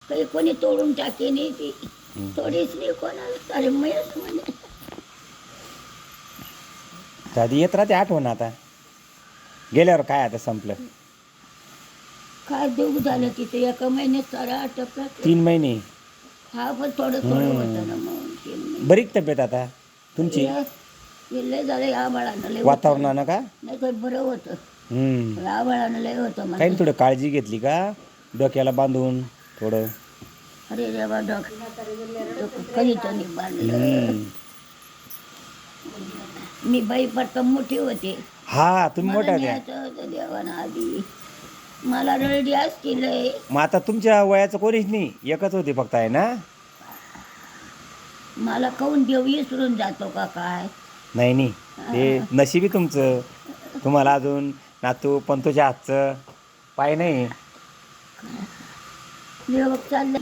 काही कोणी तोडून टाके नाही ती थोडीच नाही कोणाला अरे मयच म्हणे कधी येत राहते आठवण आता गेल्यावर काय आता संपलं काय दुःख झालं तिथे एका महिन्यात सारा आटपला 3 महिने हा पण थोडं थोडं होतं ना मग 3 महिने बरी का तब्येत आता तुमची हे लय झालं या बाळानं लय वातावरणानं का नाही तर बरं होतं हम्म. या बाळानं लय होतं काही मला थोडं काळजी घेतली का डोक्याला बांधून थोडं अरे देवा कधी तरी बांधलं मी बाई पटकन मोठी होते हा तुम्ही मला मोठ्या द्या न्यायचं होतं देवानं आधी मला रडी असती लय मग आता तुमच्या वयाचं कोणीच नाही एकच होती फक्त आहे ना मला काहून देव विसरून जातो का काय नाही नाही ते नशिबी तुमचं तुम्हाला अजून नातू पण तुझ्या हातचं पाय नाही देव चाललं